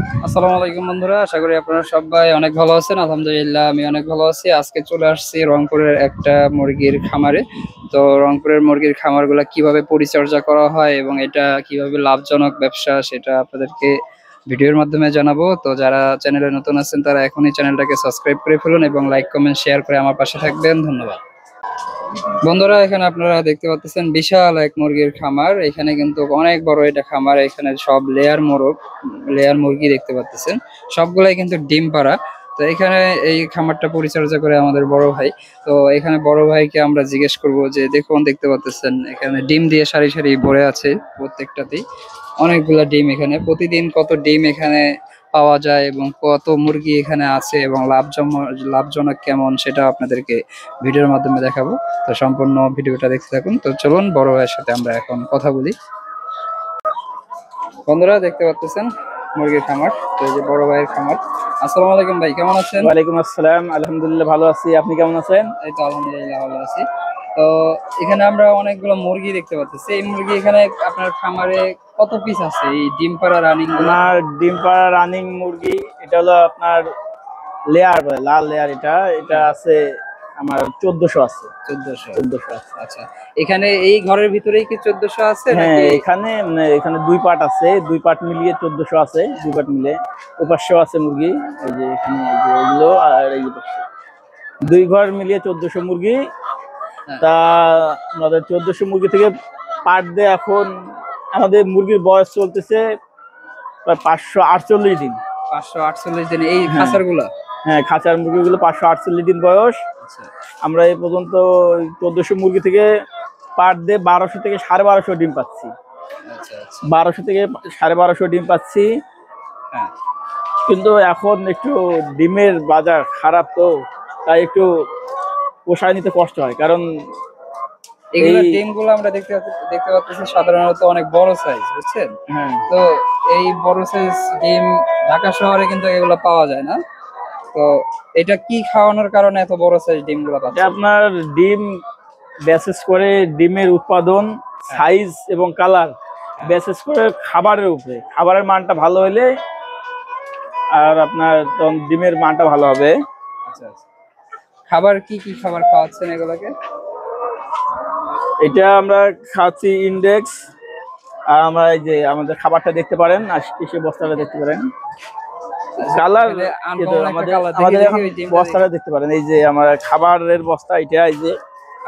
আসসালামু আলাইকুম বন্ধুরা, আশা করি আপনারা সবাই অনেক ভালো আছেন। আলহামদুলিল্লাহ আমি অনেক ভালো আছি। আজকে চলে আসছি রংপুরের একটা মুরগির খামারে। তো রংপুরের মুরগির খামারগুলো কিভাবে পরিচর্যা করা হয় এবং এটা কিভাবে লাভজনক ব্যবসা সেটা আপনাদেরকে ভিডিওর মাধ্যমে জানাবো। তো যারা চ্যানেলে নতুন আছেন তারা এখনই চ্যানেলটাকে সাবস্ক্রাইব করে ফেলুন এবং লাইক কমেন্ট শেয়ার করে আমার পাশে থাকবেন। ধন্যবাদ। বন্ধুরা, এখানে আপনারা দেখতে পাচ্ছেন বিশাল এক মুরগির খামার। এখানে কিন্তু অনেক বড় এটা খামার। এখানে সব লেয়ার মুরগি দেখতে পাচ্ছেন, সবগুলাই কিন্তু ডিম পাড়া। তো এখানে এই খামারটা পরিচর্যা করে আমাদের বড় ভাই। তো এখানে বড় ভাইকে আমরা জিজ্ঞেস করব যে দেখুন, দেখতে পাচ্ছেন এখানে ডিম দিয়ে সারি সারি ভরে আছে প্রত্যেকটাতেই অনেকগুলা ডিম। এখানে প্রতিদিন কত ডিম এখানে পাওয়া যায় এবং কত মুরগি এখানে আছে এবং লাভজনক কেমন সেটা আপনাদেরকে ভিডিওর মাধ্যমে দেখাবো। তো সম্পূর্ণ ভিডিওটা দেখতে থাকুন। তো চলুন বড় ভাইয়ের সাথে আমরা এখন কথা বলি। বন্ধুরা, দেখতে পাচ্ছেন মুরগির খামার। তো এই যে বড় ভাইয়ের খামার। আসসালামু আলাইকুম ভাই, কেমন আছেন? ওয়ালাইকুম আসসালাম, আলহামদুলিল্লাহ ভালো আছি। আপনি কেমন আছেন? এই তো আলহামদুলিল্লাহ ভালো আছি। তো এখানে আমরা অনেকগুলো মুরগি দেখতে পাচ্ছি। এই মুরগি এখানে আপনার খামারে কত পিস আছে এই ডিম পাড়া রানিং গুলো? আমার ডিম পাড়া রানিং মুরগি, এটা হলো আপনার লেয়ার বলে, লাল লেয়ার। এটা এটা আছে আমার 1400 আছে। 1400 আছে। আচ্ছা, এখানে এই ঘরের ভিতরেই কি 1400 আছে হ্যাঁ, নাকি? এখানে এখানে দুই পার্ট আছে, দুই পার্ট মিলিয়ে 1400 আছে। দুই পার্ট মিলে ওপাশেও আছে মুরগি, এই যে এখানে এই যে ওগুলো আর এই পাশে দুই ঘর মিলিয়ে 1400 মুরগি। হ্যাঁ। তা আমাদের 1400 মুরগি থেকে পার ডে এখন আমাদের মুরগির বয়স চলতেছে প্রায় 548 দিন। 548 দিন এই হ্যাঁ, খাঁচারগুলা? হ্যাঁ, খাঁচার মুরগিগুলো 548 দিন বয়স। আচ্ছা আমরা এই পর্যন্ত 1400 মুরগি থেকে পার ডে 1200 থেকে 1250 ডিম পাচ্ছি। আচ্ছা আচ্ছা। 1200 থেকে 1250 ডিম পাচ্ছি। হ্যাঁ, কিন্তু এখন একটু ডিমের বাজার খারাপ, তো তাই একটু পোষায় নিতে কষ্ট হয়। কারণ এগুলা এই ডিমগুলো আমরা দেখতে পাচ্ছি সাধারণত অনেক বড় সাইজ, বুঝছেন? হ্যাঁ, তো এই বড় সাইজ ডিম ঢাকা শহরে কিন্তু এগুলো পাওয়া যায় না। তো এটা কি খাওয়ানোর কারণে এত বড় সাইজ ডিমগুলো এটা পাচ্ছেন? আপনার ডিম বেসিস করে ডিমের উৎপাদন, সাইজ এবং কালার বেসিস করে খাবারের উপরে। খাবারের মানটা ভালো হলে আর আপনার তখন ডিমের মানটা ভালো হবে। আচ্ছা আচ্ছা। খাবার কি কি খাবার খাওয়াচ্ছেন এগুলোকে? এটা আমরা খাচ্ছি ইন্ডেক্স। আর আমরা এই যে আমাদের খাবারটা দেখতে পারেন, আর কৃষি বস্তাটা দেখতে পারেন, কালার এখানে uncommon একটা আমাদের colour। আমাদের দেখি এখন ওই ডিমটা বস্তাটা দেখতে পারেন। এই যে আমার খাবারের বস্তা, এটা এই যে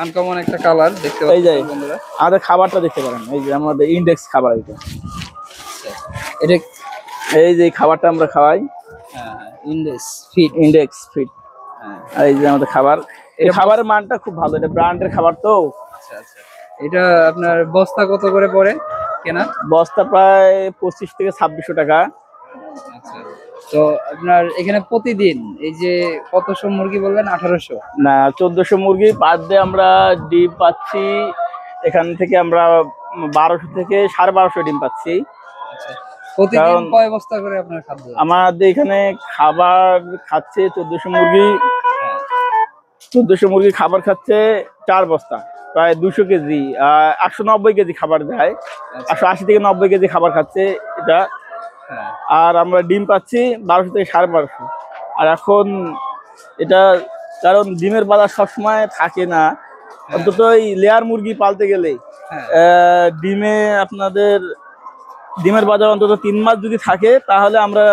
আনকমন একটা কালার দেখতে এই যে পাচ্ছেন বন্ধুরা। আমাদের খাবারটা দেখতে পারেন, এই যে আমাদের ইন্ডেক্স খাবার। এটা এটা এই যে খাবারটা আমরা খাওয়াই, ইন্ডেক্স ফিট। Index fit. হ্যাঁ, আর এই যে আমাদের খাবার, এই এটা খাবারের মানটা খুব ভালো। এটা ব্র্যান্ডের খাবার তো। আচ্ছা আচ্ছা। এটা আপনার বস্তা কত করে পড়ে কেনা? বস্তা প্রায় 25 থেকে 2600 টাকা। আচ্ছা। তো আপনার এখানে প্রতিদিন এই যে কতশো মুরগি বললেন? 1800? না, 1400 মুরগি পার ডে আমরা ডিম পাচ্ছি। এখান থেকে আমরা 1200 থেকে 1250 ডিম পাচ্ছি। আচ্ছা, প্রতিদিন কারণ কয় বস্তা করে আপনার খাদ্য? আমাদের এখানে খাবার খাচ্ছে 1400 মুরগি। হ্যাঁ। 1400 মুরগি খাবার খাচ্ছে 4 বস্তা, প্রায় 200 কেজি। 890 কেজি খাবার দেয়। আচ্ছা। 880 থেকে 90 কেজি খাবার খাচ্ছে এটা। হ্যাঁ। আর আমরা ডিম পাচ্ছি 1200 থেকে 1250। আর এখন এটা, কারণ ডিমের বাজার সবসময় থাকে না, অন্তত এই লেয়ার মুরগি পালতে গেলে হ্যাঁ। ডিমে আপনাদের ডিমের বাজার অন্তত 3 মাস যদি থাকে তাহলে আমরা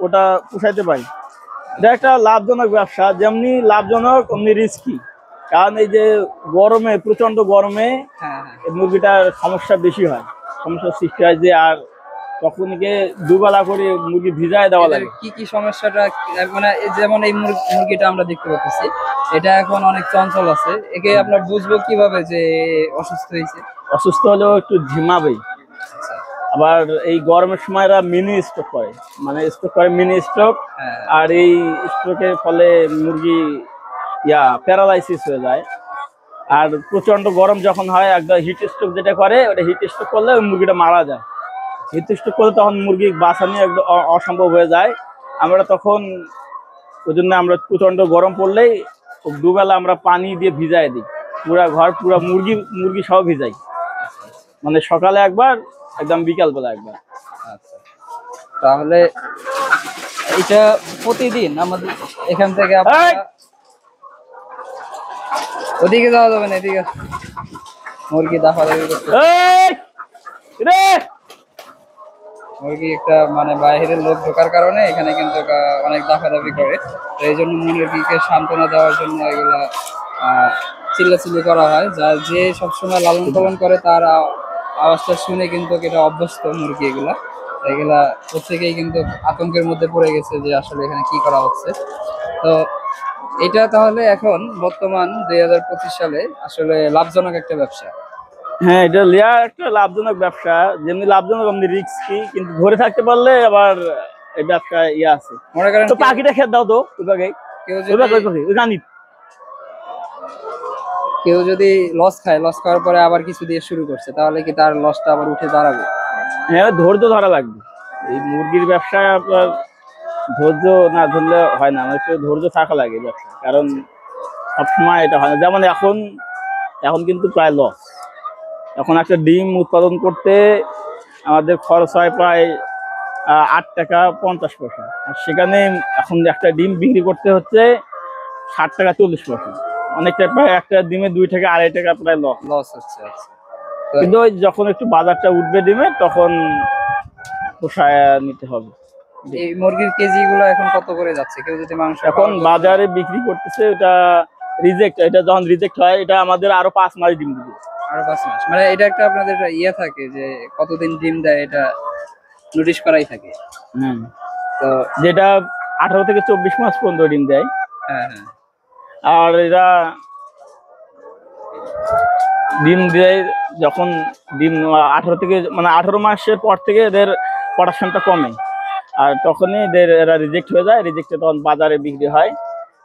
ওটা পোষাইতে পারি। এটা একটা লাভজনক ব্যবসা, যেমনি লাভজনক অমনি রিস্কি। কারণ এই যে গরমে, প্রচন্ড গরমে হ্যাঁ। এই মুরগিটার সমস্যা বেশি হয়, সমস্যার সৃষ্টি হয় যে, আর তখন দুবেলা করে মুরগি ভিজায় দেওয়া এদের লাগে। কি কি সমস্যাটা মানে যেমন এই মুরগিটা আমরা দেখতে পাচ্ছি, এটা এখন অনেক চঞ্চল আছে। একে আমরা বুঝবো কিভাবে যে অসুস্থ হয়েছে? অসুস্থ হলেও একটু ঝিমাবে। আচ্ছা। আবার এই গরমের সময় এরা মিনি স্ট্রোক করে, মানে স্ট্রোক করে, মিনি স্ট্রোক। হ্যাঁ। আর এই স্ট্রোকের ফলে মুরগি প্যারালাইসিস হয়ে যায়। আর প্রচন্ড গরম যখন হয়, একদম হিট স্ট্রোক যেটা করে, ওটা হিট স্ট্রোক করলে ওই মুরগিটা মারা যায়। হিট স্ট্রোক করলে তখন মুরগি বাঁচানো একদম অসম্ভব হয়ে যায়। আমরা তখন ওই জন্য আমরা প্রচন্ড গরম পড়লেই দুবেলা আমরা পানি দিয়ে ভিজাই দিই, পুরা ঘর, পুরা মুরগি সব ভিজাই। মানে সকালে একবার, একদম বিকাল বেলা একবার। আচ্ছা, তাহলে এটা প্রতিদিন আমাদের এখান থেকে ওদিকে যাওয়া যাবে না, এদিকে মুরগি দাফাদাফি করতে। মুরগি একটা মানে বাইরের লোক ঢোকার কারণে এখানে কিন্তু অনেক দাফাদাফি করে, তো এই জন্য মুরগিকে সান্ত্বনা দেওয়ার জন্য এগুলা চিল্লাচিল্লি করা হয়। যা যে সবসময় লালন পালন করে তার আওয়াজটা শুনে কিন্তু এটা অভ্যস্ত মুরগি এগুলা প্রত্যেকেই কিন্তু আতঙ্কের মধ্যে পড়ে গেছে যে আসলে এখানে কি করা হচ্ছে। তো এটা তাহলে এখন বর্তমান 2025 সালে আসলে লাভজনক একটা ব্যবসা। হ্যাঁ, এটা লেয়ার একটা লাভজনক ব্যবসা, যেমনি লাভজনক অমনি রিস্কি, কিন্তু ধরে থাকতে পারলে আবার এই ব্যবসা আছে। মনে করেন তো পাখিটা খেয়ে দাও তো ওইভাবে, কেউ যদি লস খায়, লস খাওয়ার পরে আবার কিছু দিয়ে শুরু করছে, তাহলে কি তার লসটা আবার উঠে দাঁড়াবে? হ্যাঁ, ধৈর্য ধরা লাগবে। এই মুরগির ব্যবসায় আপনার ধৈর্য না ধরলে হয় না, আমার একটু ধৈর্য থাকা লাগে ব্যবসা, কারণ সবসময় এটা হয় না। যেমন এখন কিন্তু প্রায় লস। এখন একটা ডিম উৎপাদন করতে আমাদের খরচ হয় প্রায় 8 টাকা 50 পয়সা, আর সেখানে এখন একটা ডিম বিক্রি করতে হচ্ছে 60 টাকা 40 পয়সা। অনেকটা প্রায় একটা ডিমে 2 থেকে 2.5 টাকা প্রায় লস হচ্ছে। আচ্ছা, কিন্তু ওই যখন একটু বাজারটা উঠবে ডিমে তখন পোষায় নিতে হবে। এই মুরগির কেজি গুলো এখন কত করে যাচ্ছে? কেউ যদি মাংস এখন বাজারে বিক্রি করতেছে, এটা রিজেক্ট। এটা যখন রিজেক্ট হয় এটা আমাদের আরো 5 মাস ডিম দিবে। আরো 5 মাস মানে এটা একটা আপনাদের ইয়ে থাকে যে কতদিন ডিম দেয়, এটা নোটিশ করাই থাকে। তো যেটা 18 থেকে 24 মাস পর্যন্ত ডিম দেয়। হ্যাঁ হ্যাঁ। আর এরা ডিম দেয় যখন ডিম 18 থেকে মানে 18 মাসের পর থেকে এদের প্রোডাকশনটা কমে, আর তখনই এরা রিজেক্ট হয়ে যায়। রিজেক্টে তখন বাজারে বিক্রি হয়।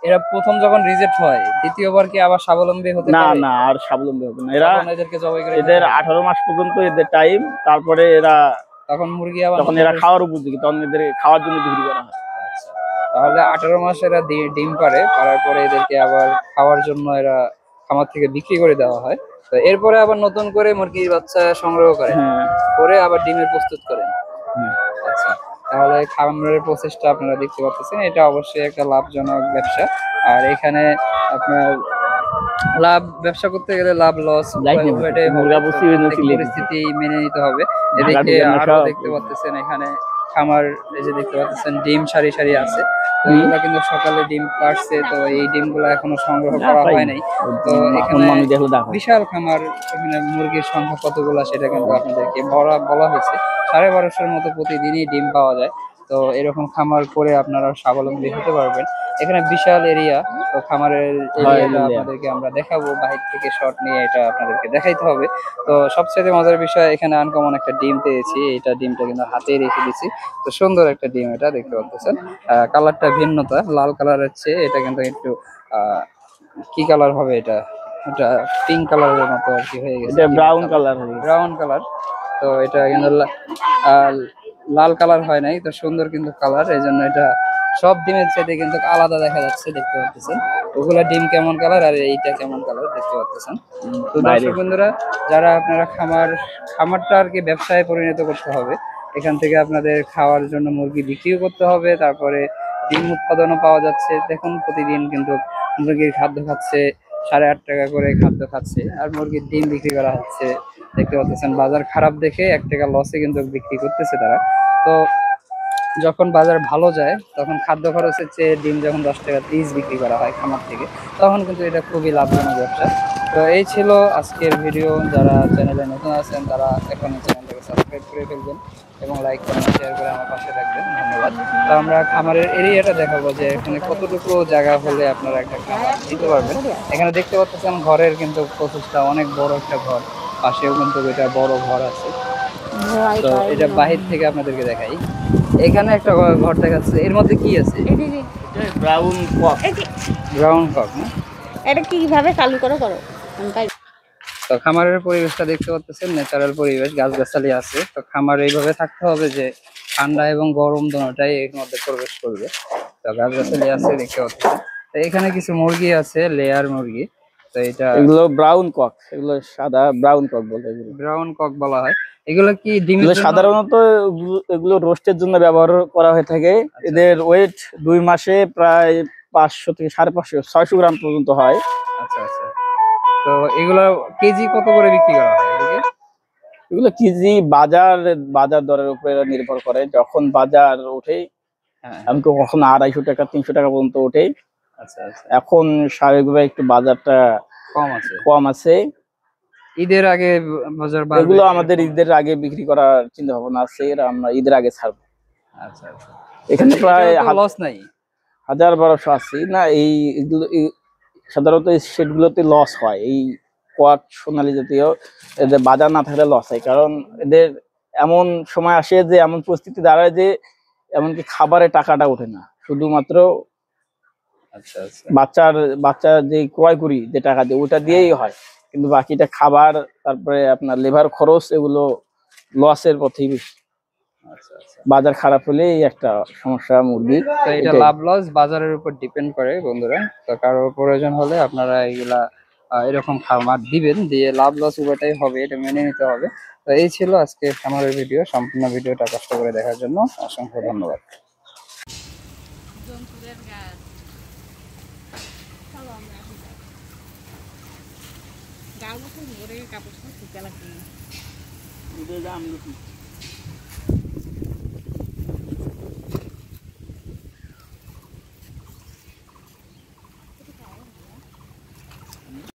এরা প্রথম যখন রিজেক্ট হয় দ্বিতীয়বার কি আবার স্বাবলম্বী হতে পারে? না, আর স্বাবলম্বী হবে না। এরা এদেরকে জবাই করে এদের 18 মাস পর্যন্ত এদের টাইম, তারপরে তখন মুরগি আবার তখন এরা খাওয়ার উপযোগী, তখন এদের খাওয়ার জন্য বিক্রি করা হয়। তাহলে 18 মাস এরা ডিম পাড়ার পরে এদেরকে আবার খাওয়ার জন্য এরা খামার থেকে বিক্রি করে দেওয়া হয়। তো এরপরে আবার নতুন করে মুরগির বাচ্চা সংগ্রহ করে আবার ডিমের প্রস্তুত করেন। আচ্ছা, তাহলে খামারের প্রসেসটা আপনারা দেখতে পাচ্ছেন, এটা অবশ্যই একটা লাভজনক ব্যবসা। আর এখানে আপনার ব্যবসা করতে গেলে লাভ লস পরিস্থিতি মেনে নিতে হবে। এদিকে আরো দেখতে পাচ্ছেন এখানে খামার, এই যে দেখতে পাচ্ছেন ডিম সারি সারি আছে, তো এগুলা কিন্তু সকালে ডিম পাড়ছে, তো এই ডিমগুলো এখনো সংগ্রহ করা হয় নাই। তো এখানে বিশাল খামার, এখানে মুরগির সংখ্যা কতগুলো সেটা কিন্তু আপনাদেরকে বলা হয়েছে। 1250-এর মতো প্রতিদিনই ডিম পাওয়া যায়। তো এরকম খামার করে আপনারা স্বাবলম্বী হতে পারবেন। এখানে বিশাল এরিয়া, তো খামারের এরিয়াটা আপনাদেরকে আমরা দেখাবো, বাহির থেকে শর্ট নিয়ে এটা আপনাদেরকে দেখাইতে হবে। তো সবচেয়ে মজার বিষয়, এখানে আনকমন একটা ডিম পেয়েছি। এটা ডিমটা কিন্তু হাতে রেখে দিছি, তো সুন্দর একটা ডিম, এটা দেখতে পাচ্ছেন। কালারটা ভিন্নতা, লাল কালারের চেয়ে এটা কিন্তু একটু কি কালার হবে, এটা পিঙ্ক কালারের মতো আর কি হয়ে গেছে, ব্রাউন কালার। তো এটা কিন্তু লাল কালার হয় নাই, তো সুন্দর কিন্তু কালার, এই জন্য এটা সব ডিমের চাইতে কিন্তু আলাদা দেখা যাচ্ছে, দেখতে পাচ্ছেন। ওগুলা ডিম কেমন কালার আর এইটা কেমন কালার দেখতে পাচ্ছেন। তো দর্শক বন্ধুরা, যারা আপনারা খামারটা আর কি ব্যবসায় পরিণত করতে হবে, এখান থেকে আপনাদের খাওয়ার জন্য মুরগি বিক্রিও করতে হবে, তারপরে ডিম উৎপাদনও পাওয়া যাচ্ছে। দেখুন প্রতিদিন কিন্তু মুরগির খাদ্য খাচ্ছে 8.5 টাকা করে খাদ্য খাচ্ছে, আর মুরগির ডিম বিক্রি করা হচ্ছে। দেখতে পাচ্ছেন বাজার খারাপ দেখে 1 টাকা লসে কিন্তু বিক্রি করতেছে তারা। তো যখন বাজার ভালো যায় তখন খাদ্য খরচের চেয়ে ডিম যখন 10 টাকা পিস বিক্রি করা হয় খামার থেকে, তখন কিন্তু এটা খুবই লাভজনক ব্যবসা। তো এই ছিল আজকের ভিডিও। যারা চ্যানেলে নতুন আছেন তারা এখন চ্যানেলটাকে সাবস্ক্রাইব করে ফেলবেন এবং লাইক কমেন্ট শেয়ার করে আমার পাশে থাকবেন। ধন্যবাদ। তো আমরা খামারের এরিয়াটা দেখাবো যে এখানে কতটুকু জায়গা হলে আপনারা একটা খামার দিতে পারবেন। এখানে দেখতে পাচ্ছেন ঘরের কিন্তু প্রসেসটা অনেক বড় একটা ঘর, পাশেও কিন্তু এটা বড় ঘর আছে। তো এটা বাহির থেকে আপনাদেরকে দেখাই। এখানে একটা ঘর দেখাচ্ছে, এর মধ্যে কি আছে? ব্রাউন কক না? এটা কিভাবে চালু করো? তো খামারের পরিবেশটা দেখতে পাচ্ছেন, ন্যাচারাল পরিবেশ, গাছগাছালি আছে। তো খামার এইভাবে থাকতে হবে যে ঠান্ডা এবং গরম দুটোটাই এর মধ্যে প্রবেশ করবে। তো গাছগাছালি আছে দেখতে পাচ্ছেন। তো এখানে কিছু মুরগি আছে, লেয়ার মুরগি। তো তো এটা এগুলো ব্রাউন কক, এগুলো সাদা ব্রাউন কক বলে এগুলো। ব্রাউন কক বলা হয়। এগুলো কি ডিমের এগুলো জন্য? সাধারণত এগুলো রোস্টের জন্য ব্যবহার করা হয়ে থাকে। এদের ওয়েট 2 মাসে প্রায় 500 থেকে 550 600 গ্রাম পর্যন্ত হয়। আচ্ছা আচ্ছা। তো এগুলো কেজি কত করে বিক্রি করা হয় এদিকে? এগুলো কেজি বাজার দরের উপরে নির্ভর করে। যখন বাজার ওঠে হ্যাঁ। এমনকি কখনো 250 টাকা 300 টাকা পর্যন্ত ওঠে। আচ্ছা আচ্ছা। এখন স্বাভাবিকভাবে একটু বাজারটা কম আছে। ঈদের আগে বাজার বাড়বে? এগুলো আমাদের ঈদের আগে বিক্রি করার চিন্তা ভাবনা আছে, এরা আমরা ঈদের আগে ছাড়বো। আচ্ছা আচ্ছা। এখানে প্রায় লস নাই? 1000-1200 আছে না। এগুলো সাধারণত এই সেটগুলোতে লস হয়। এই কোয়াক সোনালী জাতীয় এদের বাজার না থাকলে লস হয়, কারণ এদের এমন সময় আসে যে এমন পরিস্থিতি দাঁড়ায় যে এমনকি খাবারের টাকাটা ওঠে না, শুধুমাত্র আচ্ছা আচ্ছা। বাচ্চার যে ক্রয় করি যে টাকা দিয়ে ওটা দিয়েই হয়, কিন্তু বাকিটা খাবার তারপরে আপনার লেবার খরচ এগুলো লসের পথেই বেশি। আচ্ছা আচ্ছা। বাজার খারাপ হলেই একটা সমস্যা মুরগি। তো এটা লাভ লস বাজারের উপর ডিপেন্ড করে বন্ধুরা। তো কারোর প্রয়োজন হলে আপনারা এগুলা এরকম খামার দিবেন, দিয়ে লাভ লস উভয়টাই হবে, এটা মেনে নিতে হবে। তো এই ছিল আজকে খামারের ভিডিও। সম্পূর্ণ ভিডিওটা কষ্ট করে দেখার জন্য অসংখ্য ধন্যবাদ। গাল মতো কাপড় শুকালা কি